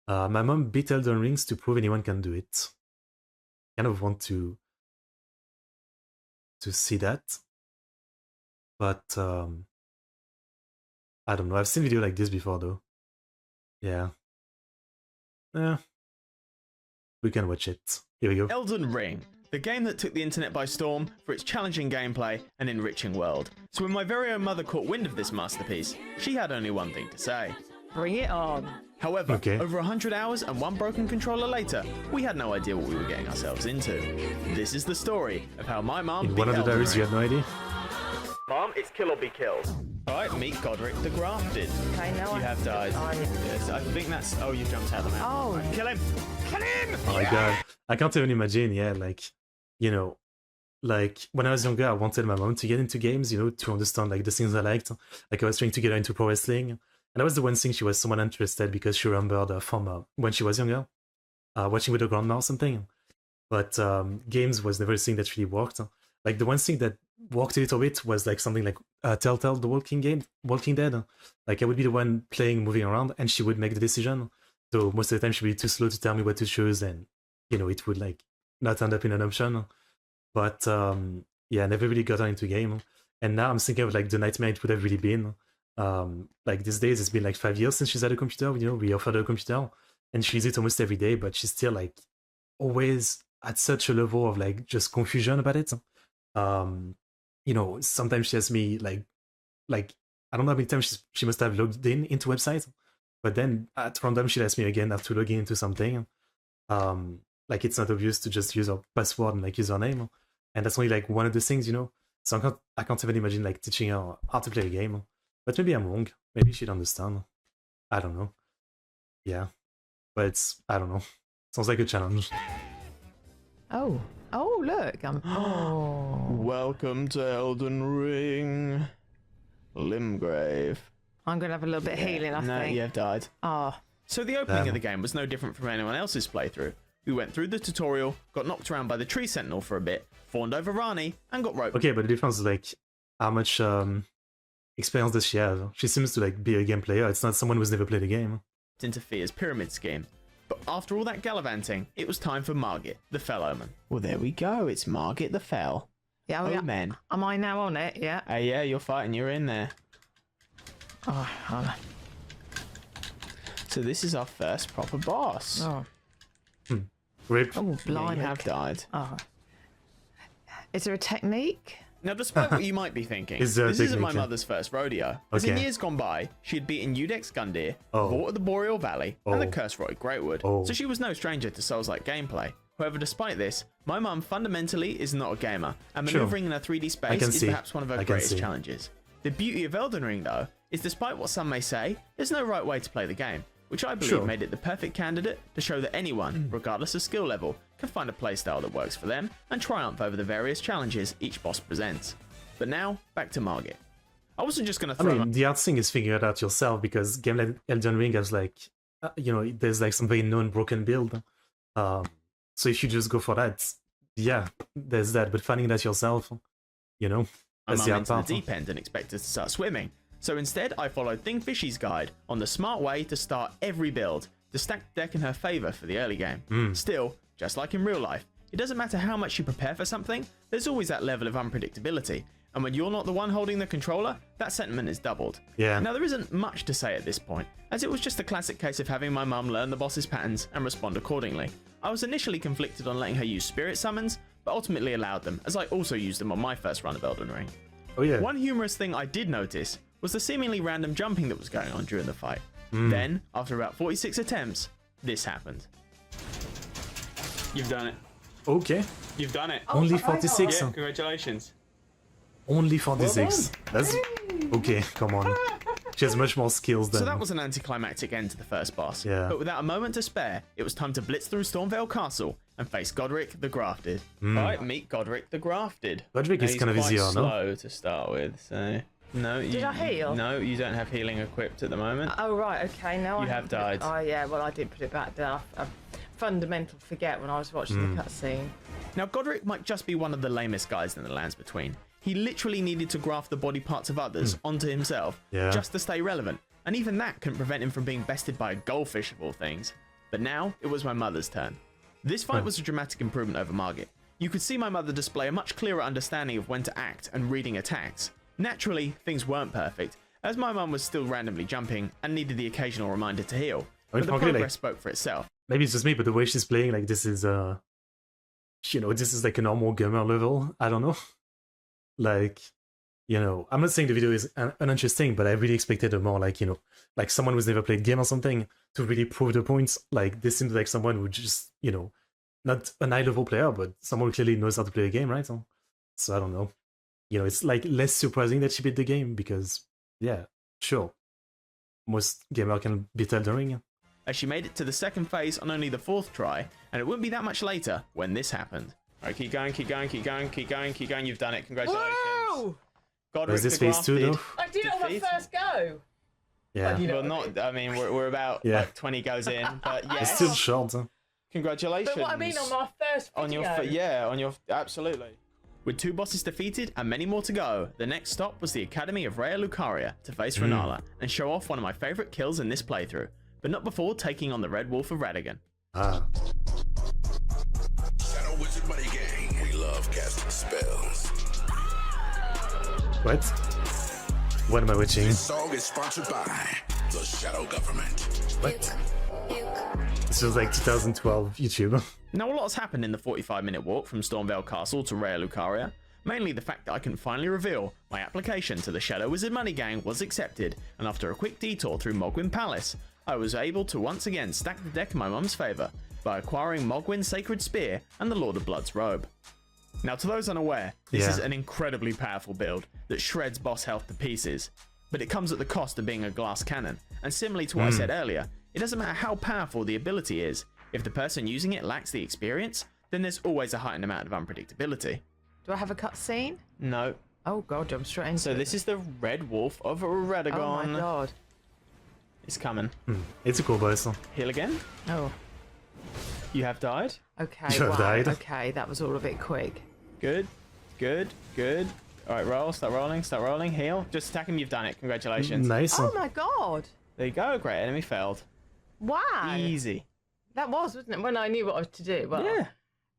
My mom beat Elden Rings to prove anyone can do it. Kind of want to see that, but I don't know. I've seen video like this before though. Yeah. We can watch it. Here we go. Elden Ring, the game that took the internet by storm for its challenging gameplay and enriching world. So when my very own mother caught wind of this masterpiece, she had only one thing to say. Bring it on. However, Okay. over 100 hours and one broken controller later, we had no idea what we were getting ourselves into. This is the story of how my mom In beat one of the Elden diaries, you Ring. had no idea? Mom, it's kill or be killed. Alright, meet Godric the Grafted. Okay, now You have died. Oh, yeah. Yes, I think that's... Oh, you jumped out of the map. Oh. Right, kill him! Kill him! Oh my god. I can't even imagine, yeah, like, you know, like when I was younger, I wanted my mom to get into games, you know, to understand like the things I liked. Like I was trying to get her into pro wrestling. And that was the one thing she was somewhat interested because she remembered from when she was younger, watching with her grandma or something. But games was never a thing that really worked. Like the one thing that worked a little bit was like something like Telltale, the Walking Dead. Like I would be the one playing, moving around, and she would make the decision. So most of the time she would be too slow to tell me what to choose, and you know it would like not end up in an option. But yeah, I never really got her into game. And now I'm thinking of like the nightmare it would have really been. Like these days, it's been like 5 years since she's had a computer. You know, we offered her a computer, and she uses it almost every day. But she's still like always at such a level of like just confusion about it. You know, sometimes she asks me like I don't know how many times she must have logged in into websites, but then at random she'll ask me again have to log in into something. Like it's not obvious to just use her password and like username, and that's only like one of the things, you know. So I can't even imagine like teaching her how to play a game. But maybe I'm wrong. Maybe she'd understand. I don't know. Yeah, but it's I don't know. Sounds like a challenge. Oh. Oh, look. Oh. Welcome to Elden Ring. Limgrave. I'm going to have a little bit of healing, I think. you have died. Oh. So the opening Damn. of the game was no different from anyone else's playthrough. We went through the tutorial, got knocked around by the tree sentinel for a bit, fawned over Rani, and got roped. Okay, but the difference is like how much experience does she have? She seems to like be a game player. It's not someone who's never played a game. Into Fear's pyramid scheme. But after all that gallivanting, it was time for Margit, the Fell Omen. Well, there we go. It's Margit the Fell. Yeah, Omen. Am I now on it? Yeah. Yeah, you're fighting. You're in there. Oh, So this is our first proper boss. oh. Rip. Oh, Yeah, blimey. you have died. Oh. Is there a technique? Now, despite what you might be thinking, Is there a this isn't my technique? mother's first rodeo. As in Okay. years gone by, she had beaten Udex Gundyr, Oh. Vort of the Boreal Valley, and the Oh. Curse-Rotted Greatwood, Oh. so she was no stranger to Souls-like gameplay. However, despite this, my mum fundamentally is not a gamer, and Sure. maneuvering in a 3D space can is see. perhaps one of her I can greatest see. challenges. The beauty of Elden Ring, though, is despite what some may say, there's no right way to play the game, which I believe Sure. made it the perfect candidate to show that anyone, regardless of skill level, can find a playstyle that works for them and triumph over the various challenges each boss presents. But now, back to Margit. I wasn't just going to I throw mean, the hard thing is figuring it out yourself because game like Elden Ring has like, you know, there's like some very known broken build. So if you just go for that, yeah, there's that. But finding that yourself, you know, my that's the mum hard into the part. deep end and expected to start swimming. So instead, I followed Thing Fishy's guide on the smart way to start every build, to stack the deck in her favour for the early game. Still, just like in real life, it doesn't matter how much you prepare for something, there's always that level of unpredictability. And when you're not the one holding the controller, that sentiment is doubled. Yeah. Now there isn't much to say at this point, as it was just a classic case of having my mum learn the boss's patterns and respond accordingly. I was initially conflicted on letting her use spirit summons, but ultimately allowed them, as I also used them on my first run of Elden Ring. Oh yeah. One humorous thing I did notice was the seemingly random jumping that was going on during the fight. Then, after about 46 attempts, this happened. You've done it. Okay. You've done it. Only 46. Yeah, congratulations. Only 46. That's okay. Come on. She has much more skills than. So that was an anticlimactic end to the first boss. Yeah. But without a moment to spare, it was time to blitz through Stormvale Castle and face Godric the Grafted. Right, meet Godric the Grafted. Godric is He's kind of quite easier, no? slow to start with, so no. Did I heal? No, you don't have healing equipped at the moment. Oh, right. Okay. Now You have died. Oh, yeah. Well, I didn't put it back down. I fundamental forget when I was watching the cutscene. Now, Godric might just be one of the lamest guys in the lands between. He literally needed to graft the body parts of others onto himself Yeah. just to stay relevant, and even that couldn't prevent him from being bested by a goldfish of all things. But now, it was my mother's turn. This fight was a dramatic improvement over Margit. You could see my mother display a much clearer understanding of when to act and reading attacks. Naturally, things weren't perfect, as my mum was still randomly jumping and needed the occasional reminder to heal. But the progress spoke for itself. Maybe it's just me, but the way she's playing, like, this is, you know, this is like a normal gamer level. I don't know. Like, you know, I'm not saying the video is uninteresting, but I really expected a more, like, you know, like someone who's never played game or something to really prove the points. Like, this seems like someone who just, you know, not an high-level player, but someone who clearly knows how to play a game, right? So I don't know. You know, it's like less surprising that she beat the game because, yeah, sure, most gamer can beat Elden Ring. As she made it to the second phase on only the 4th try, and it wouldn't be that much later when this happened. Alright, keep going, keep going, keep going, keep going, keep going. You've done it. Congratulations. Whoa! Godric is this the phase 2 though? I did it on my first go. Yeah. But, you know, Well, not. I mean, we're about like 20 goes in, but yeah. It's still short. Huh? Congratulations. But what I mean on my first video. Absolutely. With 2 bosses defeated and many more to go, the next stop was the Academy of Raya Lucaria to face Renala and show off one of my favourite kills in this playthrough, but not before taking on the Red Wolf of Radagon. Ah. Shadow Wizard Money Gang. We love casting spells. What? What am I watching? This song is sponsored by the Shadow Government. What? This was like 2012 YouTube. Now a lot has happened in the 45-minute walk from Stormveil Castle to Raya Lucaria. Mainly the fact that I can finally reveal my application to the Shadow Wizard Money Gang was accepted, and after a quick detour through Mogwyn Palace, I was able to once again stack the deck in my mum's favour by acquiring Mogwyn's Sacred Spear and the Lord of Blood's Robe. Now to those unaware, this is an incredibly powerful build that shreds boss health to pieces, but it comes at the cost of being a glass cannon, and similarly to what I said earlier, it doesn't matter how powerful the ability is, if the person using it lacks the experience, then there's always a heightened amount of unpredictability. Do I have a cutscene? No. Oh god, I'm straight into So this is the Red Wolf of Radagon. Oh my god. It's coming. It's a cool boss. Heal again. Oh. You have died. Okay. You have died. Okay, that was all a bit quick. Good. Good. Good. All right, roll. Start rolling. Start rolling. Heal. Just attack him. You've done it. Congratulations. Nice. Oh my god. There you go. Great. Enemy failed. Wow. Easy. That was, wasn't it? When I knew what I was to do. Well, Yeah.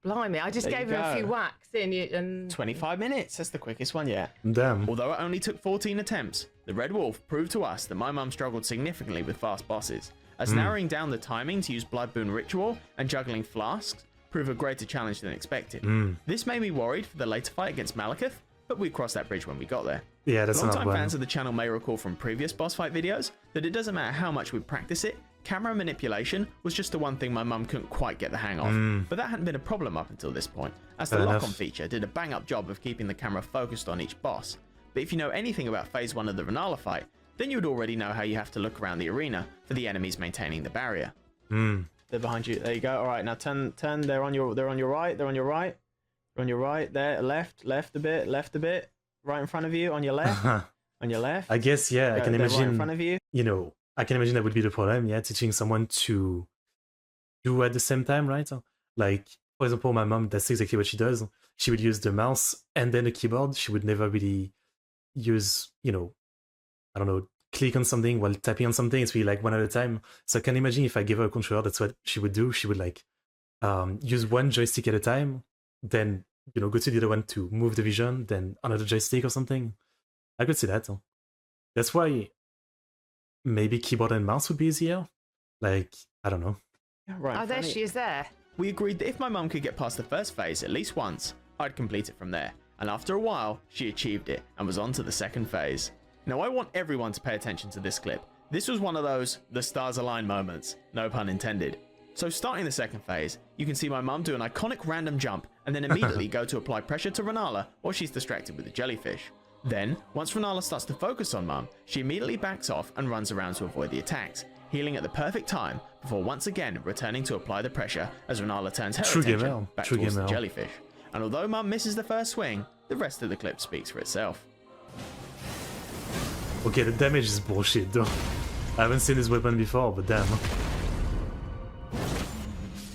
blimey, I just There gave you him a few go. whacks in and 25 minutes. That's the quickest one yet. Damn. Although it only took 14 attempts, the Red Wolf proved to us that my mum struggled significantly with fast bosses, as narrowing down the timing to use Blood Boon Ritual and juggling flasks proved a greater challenge than expected. This made me worried for the later fight against Malekith, but we crossed that bridge when we got there. Yeah, that's not Long-time bad. fans of the channel may recall from previous boss fight videos that it doesn't matter how much we practice it, camera manipulation was just the one thing my mum couldn't quite get the hang of. But that hadn't been a problem up until this point, as the Fair lock-on enough. feature did a bang-up job of keeping the camera focused on each boss. But if you know anything about phase 1 of the Renala fight, then you would already know how you have to look around the arena for the enemies maintaining the barrier. They're behind you. There you go. All right, now turn. They're on your right. They're on your right. They're on your right. There, left a bit. Right in front of you. On your left. On your left. I guess, yeah, I can They're right in imagine, front of you. you know, I can imagine that would be the problem, yeah, teaching someone to do at the same time, right? Like, for example, my mom, that's exactly what she does. She would use the mouse and then the keyboard. She would never really use, you know, I don't know, click on something while tapping on something. It's really like one at a time. So I can imagine if I gave her a controller, that's what she would do. She would like use one joystick at a time, then, you know, go to the other one to move the vision, then another joystick or something. I could see that. That's why maybe keyboard and mouse would be easier. Like, I don't know. Yeah, right. in oh, there front of she you. is there. We agreed that if my mum could get past the first phase at least once, I'd complete it from there. And after a while, she achieved it and was on to the second phase. Now I want everyone to pay attention to this clip. This was one of those the stars align moments, no pun intended. So starting the second phase, you can see my mum do an iconic random jump and then immediately go to apply pressure to Renala while she's distracted with the jellyfish. Then, once Renala starts to focus on mum, she immediately backs off and runs around to avoid the attacks, healing at the perfect time before once again returning to apply the pressure as Renala turns her attention back towards the jellyfish. And although mum misses the first swing, the rest of the clip speaks for itself. Okay, the damage is bullshit though. I haven't seen this weapon before, but damn.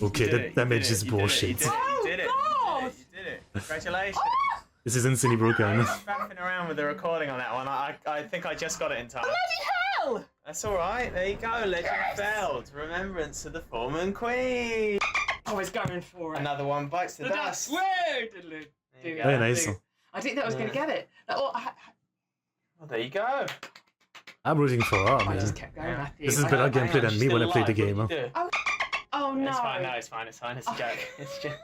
Okay, the damage is bullshit. You did it. Congratulations. This is insanely broken. Faffing around with the recording on that one. I think I just got it in time. Bloody hell! That's all right. There you go. Legend failed. Remembrance of the former queen. I was going for it. Another one bites the dust. Woo! Diddly. There you Very go. nice. I didn't think I was going to get it. Well, there you go. I'm rooting for her, I man. just kept going, Matthew. This is I- better Hang gameplay on, than she's me when still I played the alive. game. What do you do? Oh no! It's fine. No, it's fine. It's fine. It's fine. It's a joke.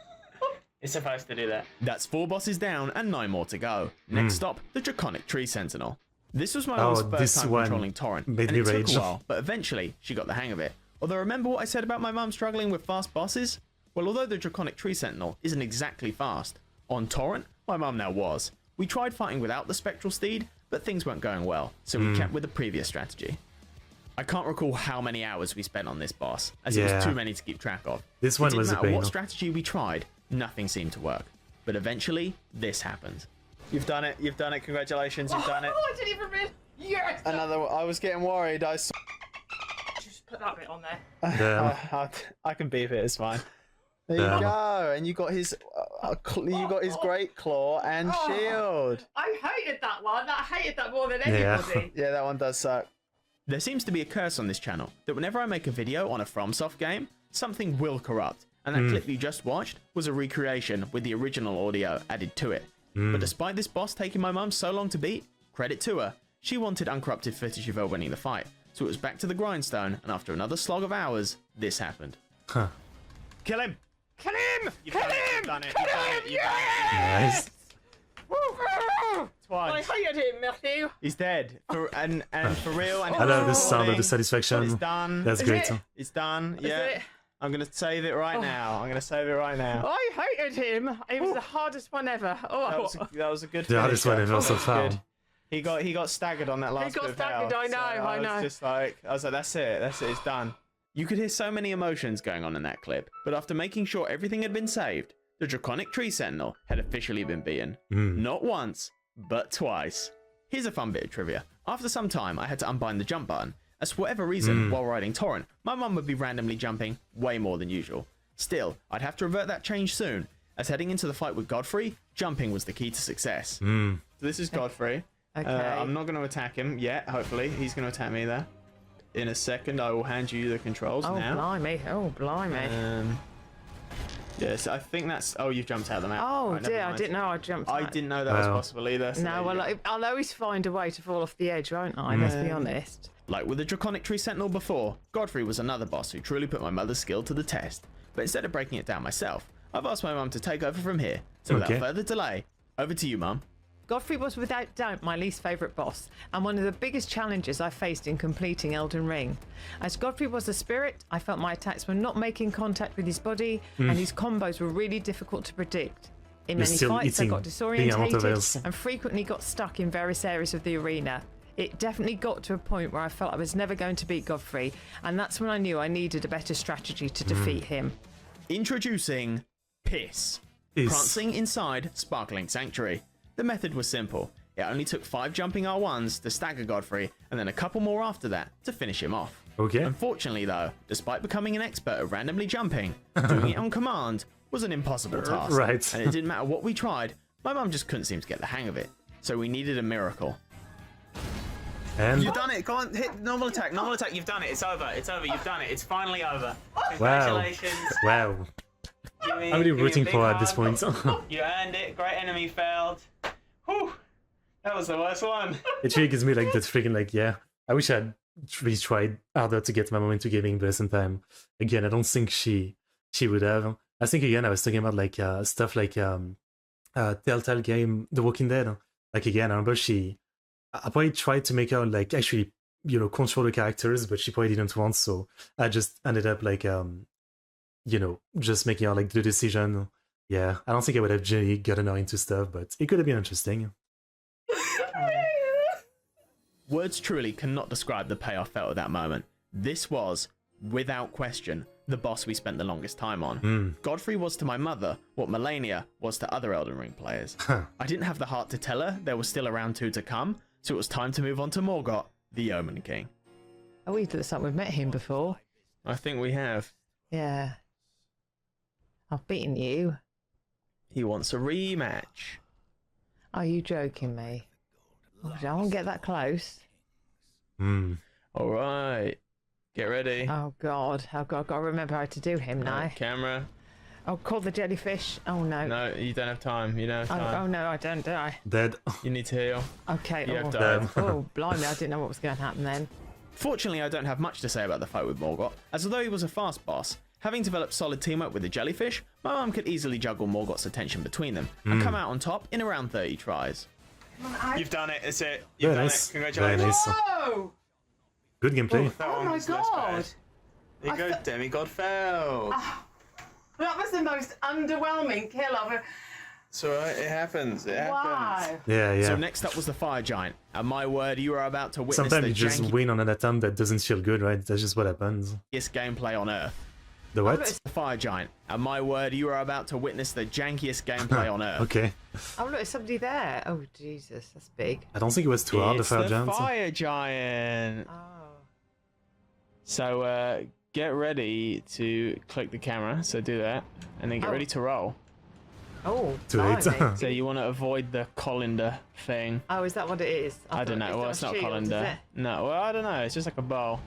It's supposed to do that. That's 4 bosses down and 9 more to go. Next stop, the Draconic Tree Sentinel. This was my mom's first this time one controlling Torrent, made and me it took rage. a while, but eventually she got the hang of it. Although remember what I said about my mum struggling with fast bosses? Well, although the Draconic Tree Sentinel isn't exactly fast, on Torrent, my mum now was. We tried fighting without the Spectral Steed, but things weren't going well, so we kept with the previous strategy. I can't recall how many hours we spent on this boss, as it was too many to keep track of. This It one didn't was a matter pain. what strategy we tried, nothing seemed to work. But eventually, this happened. You've done it. You've done it. Congratulations. You've done it. Oh, I didn't even realize. Yes! Another one. I was getting worried. I saw. Just put that bit on there. Damn. I can beep it. It's fine. There you Damn. go. And you got his. You got his great claw and shield. I hated that one. I hated that more than Yeah. anybody. Yeah, that one does suck. There seems to be a curse on this channel that whenever I make a video on a FromSoft game, something will corrupt. And that clip you just watched was a recreation with the original audio added to it. But despite this boss taking my mum so long to beat, credit to her, she wanted uncorrupted footage of her winning the fight. So it was back to the grindstone, and after another slog of hours, this happened. Huh. Kill him! Kill him! You've Kill done it, him! you've done it, Kill you've done him! it, you've done it. Nice. I Twice. hated him, Matthew. He's dead. And for real. And I love the it's sound of the recording. satisfaction. It's done. That's Is great. it? It's done. Is Yeah. it? I'm gonna save it right now. I'm gonna save it right now. I hated him. It was the hardest one ever. Oh, That was a good. The hardest finish. one ever so That was far. good. He got staggered on that last. got bit of staggered, health, I know, so I know. Was just like I was like, that's it, it's done. You could hear so many emotions going on in that clip, but after making sure everything had been saved, the Draconic Tree Sentinel had officially been beaten. Not once, but twice. Here's a fun bit of trivia. After some time, I had to unbind the jump button, as for whatever reason, while riding Torrent, my mum would be randomly jumping way more than usual. Still, I'd have to revert that change soon, as heading into the fight with Godfrey, jumping was the key to success. So this is Godfrey. Okay. I'm not going to attack him yet, hopefully. He's going to attack me there. In a second, I will hand you the controls oh now. blimey. Oh, blimey. Yes, I think that's... Oh, you've jumped out of the map. Oh, Right, never dear. I mind. didn't know I jumped. I that. didn't know that was Wow. possible either. So there No, you well, go. I'll always find a way to fall off the edge, won't I? Let's be honest. Like with the Draconic Tree Sentinel before, Godfrey was another boss who truly put my mother's skill to the test. But instead of breaking it down myself, I've asked my mum to take over from here. So Okay. without further delay, over to you, mum. Godfrey was without doubt my least favourite boss, and one of the biggest challenges I faced in completing Elden Ring. As Godfrey was a spirit, I felt my attacks were not making contact with his body, and his combos were really difficult to predict. In You're many still fights, I eating got being out of disorientated else. and frequently got stuck in various areas of the arena. It definitely got to a point where I felt I was never going to beat Godfrey, and that's when I knew I needed a better strategy to defeat him. Introducing Piss. Prancing inside Sparkling Sanctuary. The method was simple. It only took 5 jumping R1s to stagger Godfrey, and then a couple more after that to finish him off. Okay. Unfortunately though, despite becoming an expert at randomly jumping, doing it on command was an impossible task. Right. And it didn't matter what we tried, my mum just couldn't seem to get the hang of it. So we needed a miracle. And You've done it, go on, hit normal attack, you've done it, it's over, you've done it, it's finally over. wow. Congratulations. Wow. Give me- I'm really give me a rooting big for her at this hug. point. You earned it, great enemy failed. Whew, that was the worst one. It really gives me like that freaking like, yeah, I wish I'd really tried harder to get my mom into gaming, but at the same time, again, I don't think she would have. I think again I was talking about like stuff like Telltale game The Walking Dead. Like again, I remember I probably tried to make her like actually, you know, control the characters, but she probably didn't want, so I just ended up like you know, just making her like the decision. Yeah, I don't think I would have generally gotten her into stuff, but it could have been interesting. Words truly cannot describe the payoff felt at that moment. This was, without question, the boss we spent the longest time on. Godfrey was to my mother what Melania was to other Elden Ring players. I didn't have the heart to tell her there was still a round 2 to come, so it was time to move on to Morgott, the Omen King. Oh, we looks like we've met him before. I think we have. Yeah. I've beaten you. He wants a rematch. Are you joking me? Oh, I won't get that close. All right. Get ready. Oh God, I've got to remember how to do him now. Camera. Oh, call the jellyfish. Oh no. No, you don't have time. You don't have time. Oh no, I don't, do I? Dead. You need to heal. Okay. You have Oh, died. oh, blimey, I didn't know what was going to happen then. Fortunately, I don't have much to say about the fight with Morgott, as although he was a fast boss, having developed solid teamwork with the jellyfish, my mum could easily juggle Morgott's attention between them and come out on top in around 30 tries. You've done it. That's it. You've done nice. it. Congratulations. Very nice. Whoa! Good gameplay. Oh my God! There you go, Demigod fell. That was the most underwhelming kill I've ever... It's alright, it happens. It happens. Wow. Yeah. So next up was the Fire Giant, and my word, you are about to witness Sometimes the you just win on an attempt that doesn't feel good, right? That's just what happens. jankiest gameplay on Earth. The what? The Fire Giant, and my word, you are about to witness the jankiest gameplay on Earth. Okay. Oh look, there's somebody there. Oh Jesus, that's big. I don't think it was too hard, the Fire Giant. Fire Giant. Oh. So get ready to click the camera. So do that, and then get ready to roll. Oh, Too late. blimey. So you want to avoid the colander thing. Oh, is that what it is? I don't know. Well, it's not colander. No, well, I don't know. It's just like a bowl.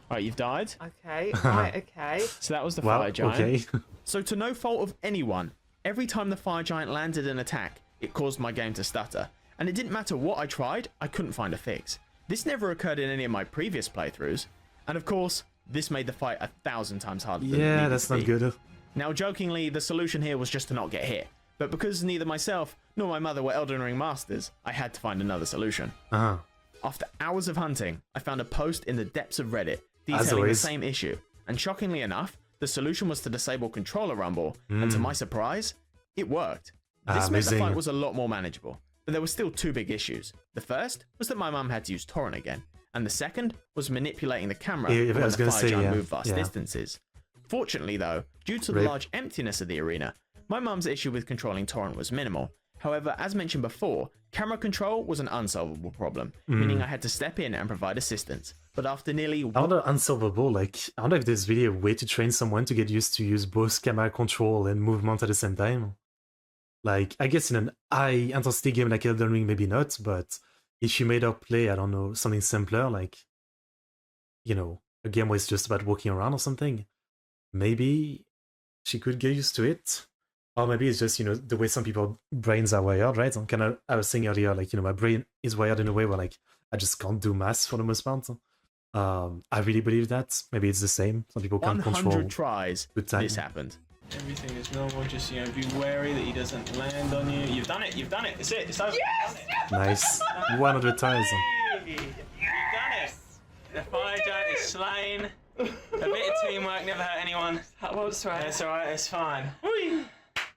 All right, you've died. Okay, right, okay. So that was the Well, Fire Giant. okay. So to no fault of anyone, every time the Fire Giant landed an attack, it caused my game to stutter. And it didn't matter what I tried, I couldn't find a fix. This never occurred in any of my previous playthroughs. And of course, this made the fight 1,000 times harder than it Yeah, needed that's to not be. good. Now, jokingly, the solution here was just to not get hit. But because neither myself nor my mother were Elden Ring masters, I had to find another solution. Uh-huh. After hours of hunting, I found a post in the depths of Reddit As detailing the always. same issue. And shockingly enough, the solution was to disable controller rumble, and to my surprise, it worked. This meant the Amazing. fight was a lot more manageable, but there were still two big issues. The first was that my mum had to use torrent again, and the second was manipulating the camera Yeah, I when was the gonna Fire say, Giant yeah, moved vast yeah. distances. Fortunately though, due to the Rip. large emptiness of the arena, my mum's issue with controlling torrent was minimal. However, as mentioned before, camera control was an unsolvable problem, meaning I had to step in and provide assistance. But after nearly I wonder unsolvable, like, I wonder if there's really a way to train someone to get used to use both camera control and movement at the same time. Like, I guess in an high intensity game like Elden Ring, maybe not, but if you made her play, I don't know, something simpler, like, you know, a game where it's just about walking around or something, maybe she could get used to it. Or maybe it's just, you know, the way some people's brains are wired, right? Kind of, I was saying earlier, like, you know, my brain is wired in a way where, like, I just can't do maths for the most part. I really believe that. Maybe it's the same. Some people can't 100 control tries, good time. this happened. Everything is normal, just, you know, be wary that he doesn't land on you. You've done it, it's it, it's over. Yes! Nice. 100 times. You've done it! The Fire Giant is slain. A bit of teamwork never hurt anyone. That was right. It's alright, it's fine. Whee!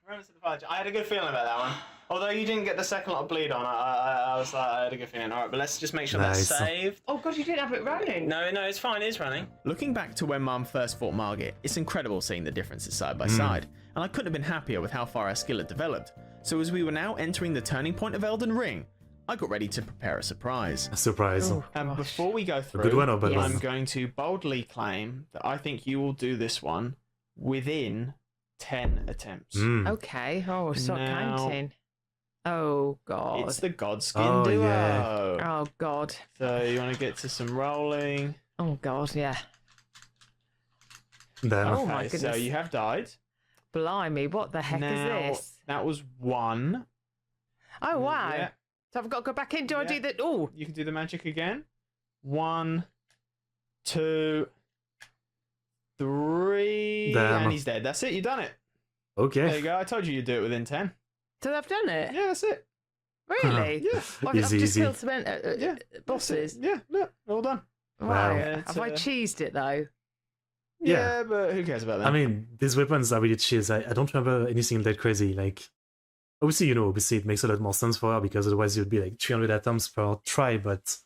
Remember to the Fire Giant. I had a good feeling about that one. Although you didn't get the second lot of bleed on, I was like, I had a good feeling. Alright, but let's just make sure Nice. that's saved. Oh God, you didn't have it running. No, it's fine, it's running. Looking back to when Mum first fought Margit, it's incredible seeing the differences side by side, and I couldn't have been happier with how far our skill had developed. So as we were now entering the turning point of Elden Ring, I got ready to prepare a surprise. A surprise. Oh, And gosh. before we go through, good one or bad I'm one? going to boldly claim that I think you will do this one within 10 attempts. Okay. Oh, start Now- counting. Oh God. It's the Godskin Oh, duo. yeah. Oh God. So you want to get to some rolling. Oh God. Yeah. Then, Oh, my Okay, so goodness. you have died. Blimey, what the heck now, is this? that was one. Oh wow. Yeah, So I've got to go back in. Do I Yeah. do that? Oh. you can do the magic again. 1, 2, 3. Damn. And he's dead. That's it. You've done it. There okay. you go. I told you you'd do it within 10. So I've done it. Yeah, that's it. Really? Yeah. I've Easy, just easy. killed some Yeah. bosses. Yeah, look, all done. Wow. Wow. Yeah, Have I it's, cheesed it though? Yeah. But who cares about that? I mean, these weapons are really cheese. I don't remember anything that crazy. Like, obviously, you know, obviously it makes a lot more sense for her because otherwise it would be like 300 attempts per try. But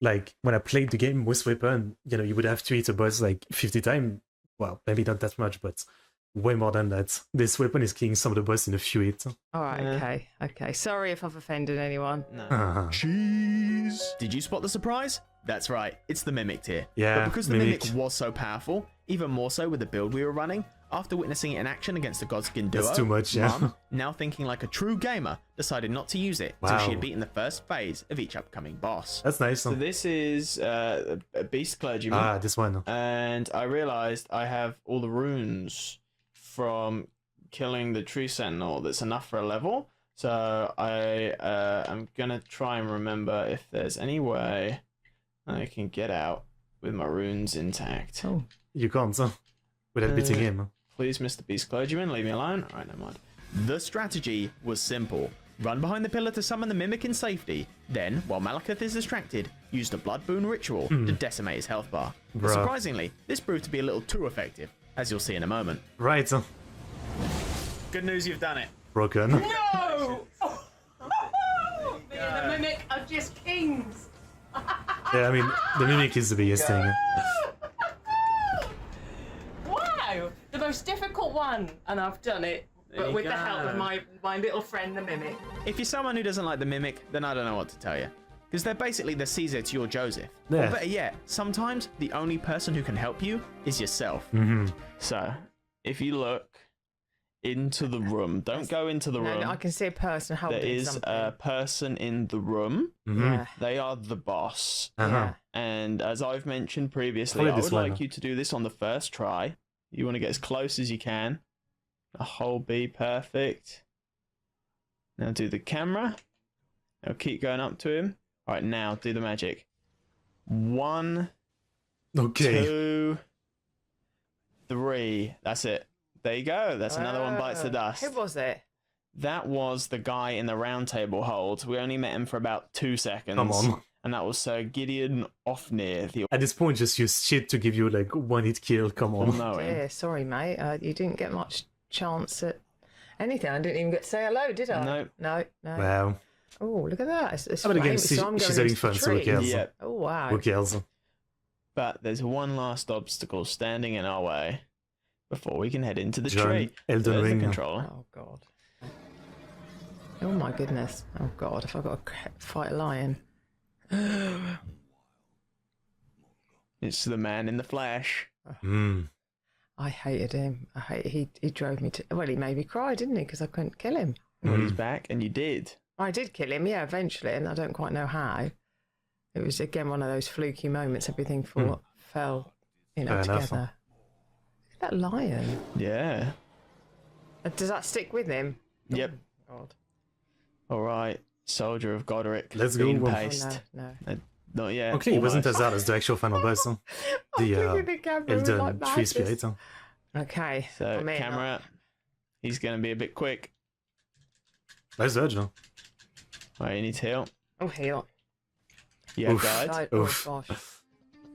like when I played the game with weapon, you know, you would have to hit a boss like 50 times. Well, maybe not that much, but way more than that. This weapon is killing some of the boss in a few hits. All right. Yeah. Okay. Okay. Sorry if I've offended anyone. no. Cheese! Did you spot the surprise? That's right, it's the Mimic tier. Yeah, But because the Mimic. Mimic was so powerful, even more so with the build we were running. After witnessing it in action against the Godskin duo, That's too much, yeah. Mum, now thinking like a true gamer, decided not to use it until Wow. she had beaten the first phase of each upcoming boss. That's nice. So this is a Beast Clergyman. This one. And I realized I have all the runes from killing the Tree Sentinel. That's enough for a level. So I am gonna try and remember if there's any way I can get out with my runes intact. Oh. You can't, without beating him. Please, Mr. Beast Clergyman, leave me alone. Alright, never mind. The strategy was simple. Run behind the pillar to summon the Mimic in safety. Then, while Malekith is distracted, use the Blood Boon ritual to decimate his health bar. But Bruh. surprisingly, this proved to be a little too effective, as you'll see in a moment. Right. Good news, you've done it. Broken. No! Me and the Mimic are just kings. Yeah, I mean, the Mimic is the biggest thing. Wow! The most difficult one, and I've done it. There But you with the go. help of my little friend, the Mimic. If you're someone who doesn't like the Mimic, then I don't know what to tell you. Because they're basically the Caesar to your Joseph. Yeah. Or better yet, sometimes the only person who can help you is yourself. So, if you look into the room, don't go into the room. No, I can see a person holding There is something. a person in the room. Yeah. They are the boss. Yeah. And as I've mentioned previously, Probably I this would one. like you to do this on the first try. You want to get as close as you can. The whole B, perfect. Now do the camera. Now keep going up to him. All right, now do the magic. 1, Okay. 2, 3. That's it. There you go. That's another one bites the dust. Who was it? That was the guy in the round table hold. We only met him for about 2 seconds. Come on. And that was Sir Gideon Offnear, the At this point, just use shit to give you like one hit kill. Come on. all-knowing. Yeah, sorry, mate. You didn't get much chance at anything. I didn't even get to say hello, did I? No. No. Wow. Oh, look at that. It's But again, flames, so I'm she's going having into fun, the so who tree. cares? Yeah. Oh, wow. Who cares? But there's one last obstacle standing in our way before we can head into the Join tree. Elden There's Ring. the controller. Oh, God. Oh, my goodness. Oh, God. If I've got to fight a lion. It's the man in the flesh. I hated him. He drove me to... Well, he made me cry, didn't he? Because I couldn't kill him. Well, he's back, and you did. I did kill him, yeah, eventually, and I don't quite know how. It was, again, one of those fluky moments. Everything fell, Fair enough. together. Look at that lion. Yeah. Does that stick with him? Yep. Oh, God. All right. Soldier of Godric. Let's go. Bean Oh, paste. No. Not yet. Okay, it wasn't almost. as hard as the actual final boss. Huh? I'm The looking at the camera with, Elden like, Tree madness. Spirit. Huh? Okay. So, I'm in. camera. He's going to be a bit quick. Nice dodge, huh? All right, you need to heal. Oh, heal. Yeah, Oof. guide. Oh, Oof. gosh.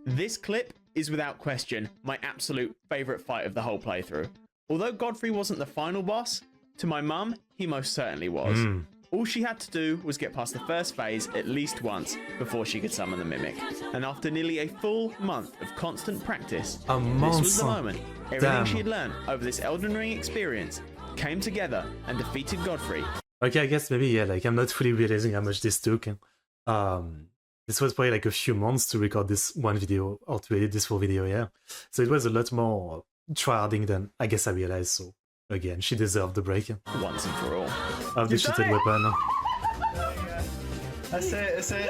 This clip is without question my absolute favourite fight of the whole playthrough. Although Godfrey wasn't the final boss, to my mum, he most certainly was. All she had to do was get past the first phase at least once before she could summon the Mimic. And after nearly a full month of constant practice, A this was the month? moment everything Damn. she had learned over this Elden Ring experience came together and defeated Godfrey. Okay, I guess maybe, yeah, like I'm not fully realizing how much this took. This was probably like a few months to record this one video or to edit this full video, yeah. So it was a lot more tryharding than I guess I realized. So again, she deserved the break Once and for all. of the You've done shitted it! weapon. That's it, that's it.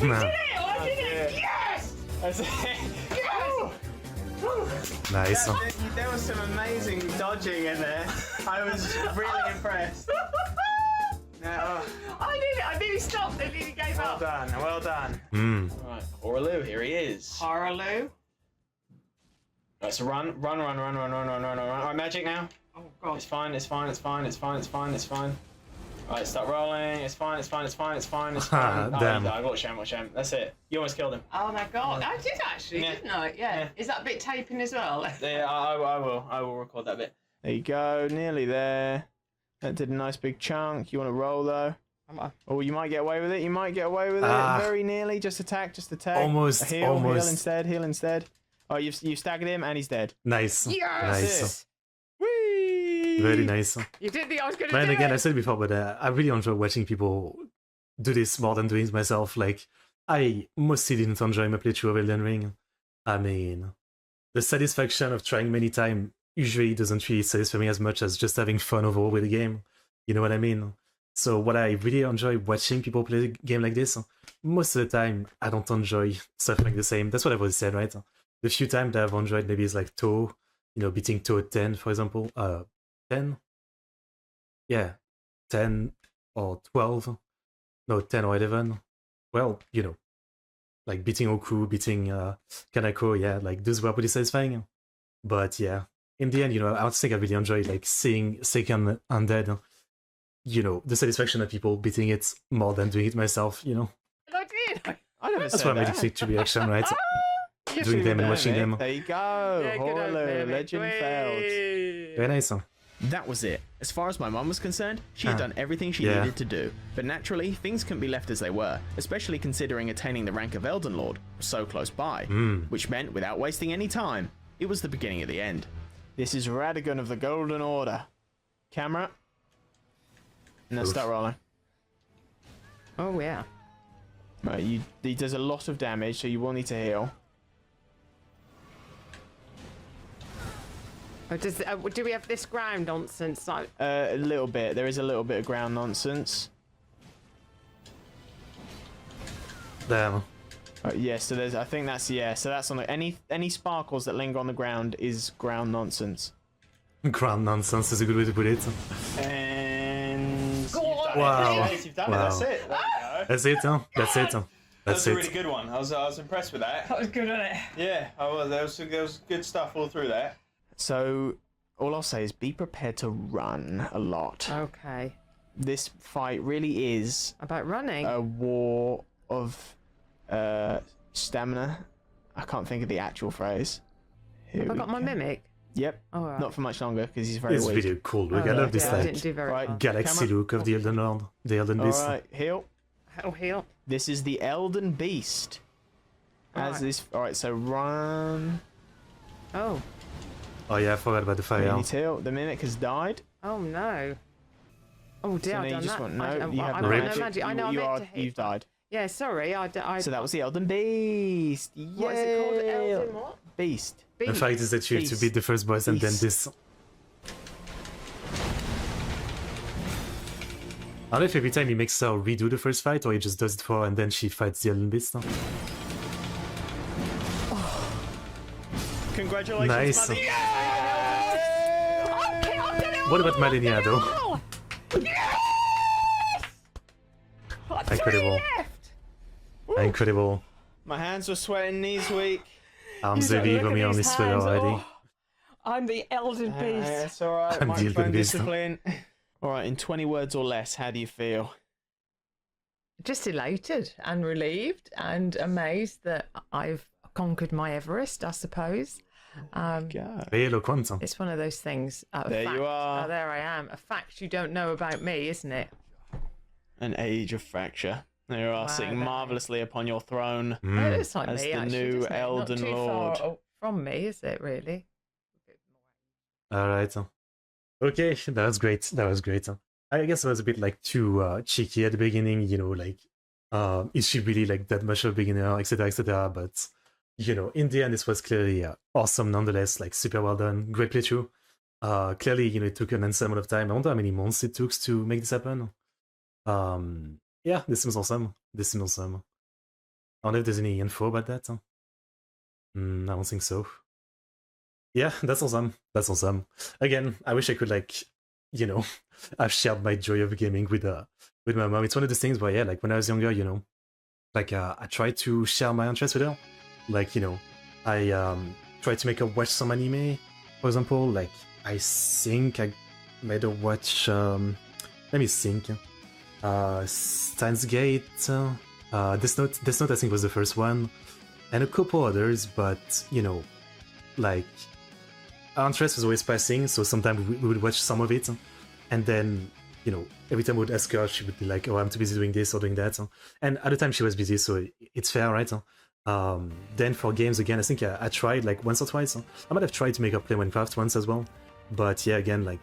Nah, Yes! That's it. nice. There was some amazing dodging in there. I was really impressed. Now, I nearly stopped. I nearly gave well up. done, well done. Right, Orlu, here he is. Haraloo. Right, so run. Alright, magic now. Oh, God. It's fine. Right, start rolling. It's fine. Oh, Damn. you died. Watch him. That's it. You almost killed him. Oh, my God. I did actually, Yeah. didn't I? Yeah. Yeah. Is that bit taping as well? Yeah, I will record that bit. There you go, nearly there. That did a nice big chunk. You want to roll though? Oh, you might get away with it. Ah. Very nearly. Just attack. Almost, Heal almost. heal instead. Oh, you staggered him and he's dead. Nice. Nice. Whee! Very nice. You did think I was going to Man, do again, I it. said before, but I really enjoy watching people do this more than doing it myself. Like, I mostly didn't enjoy my playthrough of Elden Ring. I mean, the satisfaction of trying many times usually doesn't really satisfy me as much as just having fun overall with the game. You know what I mean? So what I really enjoy watching people play a game like this, most of the time I don't enjoy stuff like the same. That's what I've always said, right? The few times that I've enjoyed maybe is like Toe, beating Toe at 10, for example. 10? Yeah, 10 or 12. No, 10 or 11. Well, like beating Oku, beating Kanako, yeah, like those were pretty satisfying. But yeah, in the end, I don't think I really enjoyed like seeing Seiken Undead. The satisfaction of people beating it more than doing it myself, I did. I never That's said what made that. it click to reaction, right? Yes, Doing you them and done watching it. them. There you go. Yeah, good Hello, opening. legend failed. Very nice. That was it. As far as my mum was concerned, she had done everything she Yeah. needed to do. But naturally, things couldn't be left as they were, especially considering attaining the rank of Elden Lord was so close by, which meant without wasting any time, it was the beginning of the end. This is Radagon of the Golden Order. Camera. And then start rolling. Oh yeah. Right, he does a lot of damage, so you will need to heal. Oh, do we have this ground nonsense? A little bit. There is a little bit of ground nonsense. Damn. Yeah, so there's. I think that's So that's on any sparkles that linger on the ground is ground nonsense. Ground nonsense is a good way to put it. And you've done Wow. it. Yes, you've done it. Wow. That's it. There you go. That's it, huh? That's it. That That's was a it. really good one. I was impressed with that. That was good, wasn't it? Yeah, I was. There was good stuff all through that. So all I'll say is be prepared to run a lot. Okay. This fight really is About running. a war of stamina. I can't think of the actual phrase. Here Have I we got my go. mimic? Yep. All right. Not for much longer because he's very It's weak. really cool look. I Oh, love this yeah, I like didn't do very Right. well. galaxy Camera. look of the Elden Lord, the Elden Beast. All right, heal. Oh, heal. This is the Elden Beast. As Right. this. All right, so run. Oh. Oh yeah, I forgot about the fire. Really heal. The mimic has died. Oh no. Oh dear, So now I've you done just that. want I you have got no Rip. no magic. magic. I know. You I are. meant to hit. You've died. Yeah, sorry. I. So that was the Elden Beast. What is it called? Elden what? Beast. The Beast. fight is that you have to Beast. beat the first boss and then Beast. this. I don't know if every time he makes her redo the first fight or he just does it for her and then she fights the Elden Beast. Congratulations, Nice. Mother. What about Malenia though? Incredible. Incredible. My hands were sweating, knees weak. Arms Look heavy at for me on these this fella hands. already. Oh, I'm the Elden Beast. That's all right. I'm the Microphone Elden Beast. discipline. All right, in 20 words or less, how do you feel? Just elated and relieved and amazed that I've conquered my Everest, I suppose. God. Very eloquent. Huh? It's one of those things. A There fact. you are. Oh, there I am. A fact you don't know about me, isn't it? An age of fracture. There you are, Wow, sitting that- marvelously upon your throne. Oh, it looks like As me, the actually, new doesn't it? Elden Not too Lord. far from me, is it, really? Alright. Okay, that was great. That was great. I guess I was a bit like too cheeky at the beginning, like is she really like that much of a beginner, etc. etc. But in the end this was clearly awesome nonetheless, like super well done, great playthrough. Clearly, it took an insane amount of time. I wonder how many months it took to make this happen. Yeah, this seems awesome. This seems awesome. I don't know if there's any info about that. I don't think so. Yeah, that's awesome. That's awesome. Again, I wish I could I've shared my joy of gaming with my mom. It's one of those things where yeah, like when I was younger, I tried to share my interest with her. I tried to make her watch some anime, for example. Like I think I made her watch let me think. Steins Gate, Death Note I think was the first one, and a couple others, but like our interest was always passing, so sometimes we would watch some of it, and then every time we would ask her, she would be like, oh, I'm too busy doing this or doing that, and at the time she was busy, so it's fair, right? Then for games again, I think I tried like once or twice. I might have tried to make her play Minecraft once as well, but yeah, again, like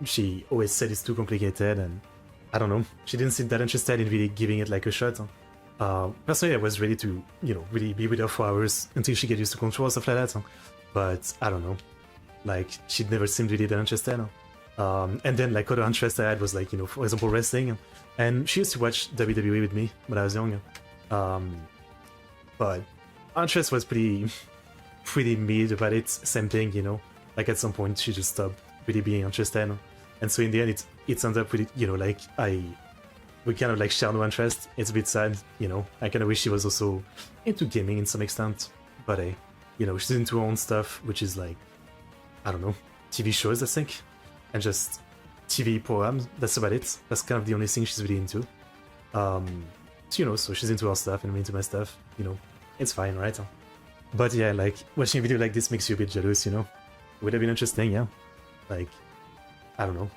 she always said it's too complicated, and I don't know, she didn't seem that interested in really giving it like a shot. Personally, I was ready to, really be with her for hours until she get used to control, stuff like that. But I don't know. Like, she'd never seemed really that interested. And then, like, other interests I had was, like, for example, wrestling. And she used to watch WWE with me when I was young. But our interest was pretty mid about it. Same thing, Like, at some point, she just stopped really being interested. And so in the end, it ended up with, like, we kind of, like, share no interest. It's a bit sad, I kind of wish she was also into gaming in some extent. But, she's into her own stuff, which is, like, I don't know, TV shows, I think, and just TV programs. That's about it. That's kind of the only thing she's really into. So she's into her stuff and I'm into my stuff. It's fine, right? But yeah, like watching a video like this makes you a bit jealous. Would have been interesting, yeah. Like, I don't know,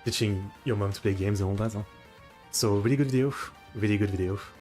teaching your mom to play games and all that. So really good video, really good video.